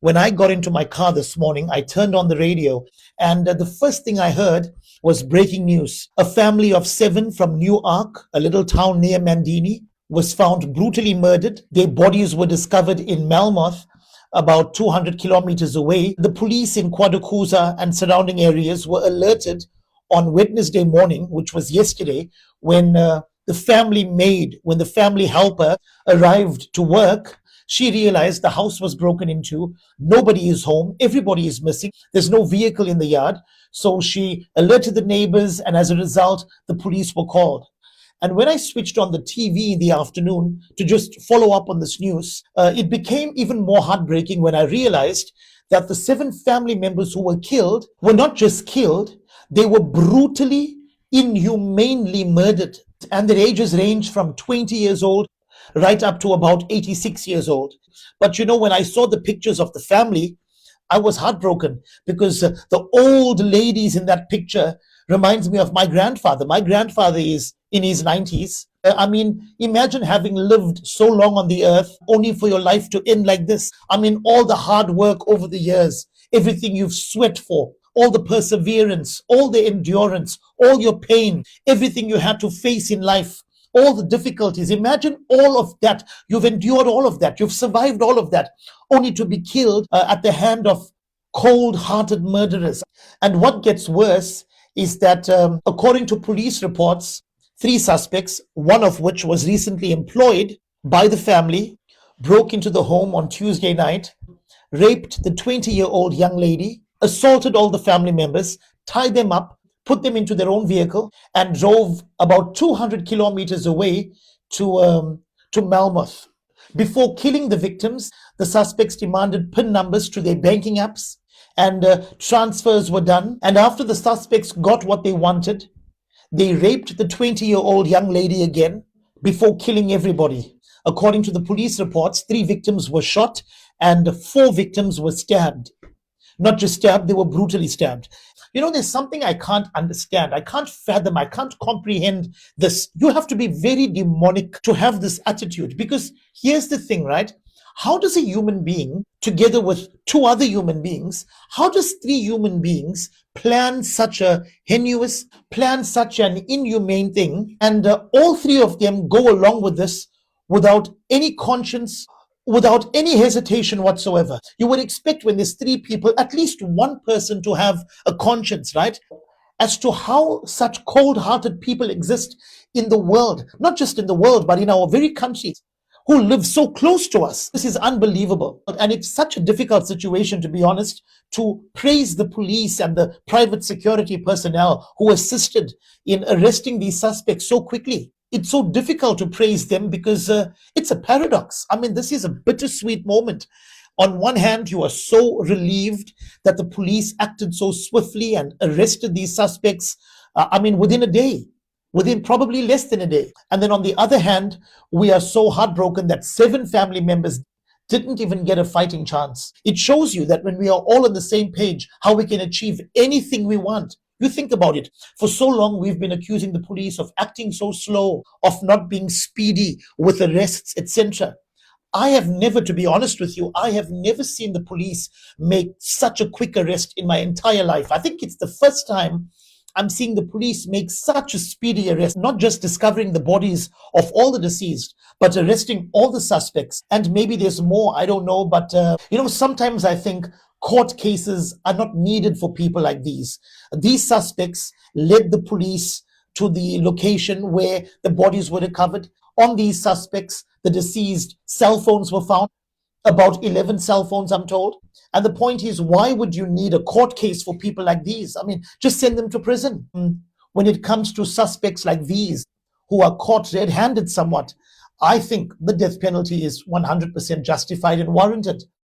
When I got into my car this morning, I turned on the radio, and the first thing I heard was breaking news. A family of 7 from Newark, a little town near Mandini, was found brutally murdered. Their bodies were discovered in Melmoth, about 200 kilometers away. The police in KwaZulu-Natal and surrounding areas were alerted on Wednesday morning, which was yesterday, when when the family helper arrived to work. She realized the house was broken into. Nobody is home. Everybody is missing. There's no vehicle in the yard. So she alerted the neighbors, and as a result, the police were called. And when I switched on the TV in the afternoon to just follow up on this news, it became even more heartbreaking when I realized that the 7 family members who were killed were not just killed, they were brutally, inhumanely murdered. And their ages range from 20 years old right up to about 86 years old. But when I saw the pictures of the family, I was heartbroken because the old ladies in that picture reminds me of my grandfather. My grandfather is in his 90s. Imagine having lived so long on the earth only for your life to end like this. All the hard work over the years, everything you've sweat for, all the perseverance, all the endurance, all your pain, everything you had to face in life, all the difficulties. Imagine all of that. You've endured all of that. You've survived all of that, only to be killed at the hand of cold-hearted murderers. And what gets worse is that, according to police reports, 3 suspects, one of which was recently employed by the family, broke into the home on Tuesday night, raped the 20-year-old young lady, assaulted all the family members, tied them up, put them into their own vehicle, and drove about 200 kilometers away to Melmoth. Before killing the victims, the suspects demanded PIN numbers to their banking apps, and transfers were done. And after the suspects got what they wanted, they raped the 20-year-old young lady again before killing everybody. According to the police reports, 3 victims were shot and 4 victims were stabbed. Not just stabbed, they were brutally stabbed. There's something I can't understand. I can't fathom. I can't comprehend this. You have to be very demonic to have this attitude, because here's the thing, right? How does a human being, together with 2 other human beings, how does 3 human beings plan such a heinous, plan such an inhumane thing, and all 3 of them go along with this without any conscience, without any hesitation whatsoever? You would expect, when there's 3 people, at least one person to have a conscience, right? As to how such cold-hearted people exist in the world, not just in the world, but in our very countries, who live so close to us. This is unbelievable. And it's such a difficult situation, to be honest, to praise the police and the private security personnel who assisted in arresting these suspects so quickly. It's so difficult to praise them because it's a paradox. This is a bittersweet moment. On one hand, you are so relieved that the police acted so swiftly and arrested these suspects, within a day, within probably less than a day. And then on the other hand, we are so heartbroken that 7 family members didn't even get a fighting chance. It shows you that when we are all on the same page, how we can achieve anything we want. You think about it. For so long, we've been accusing the police of acting so slow, of not being speedy with arrests, etc. I have never, to be honest with you, I have never seen the police make such a quick arrest in my entire life. I think it's the first time I'm seeing the police make such a speedy arrest, not just discovering the bodies of all the deceased, but arresting all the suspects. And maybe there's more, I don't know. But, sometimes I think court cases are not needed for people like these. These suspects led the police to the location where the bodies were recovered. On these suspects, the deceased cell phones were found, about 11 cell phones, I'm told. And the point is, why would you need a court case for people like these? Just send them to prison. When it comes to suspects like these, who are caught red-handed somewhat, I think the death penalty is 100% justified and warranted.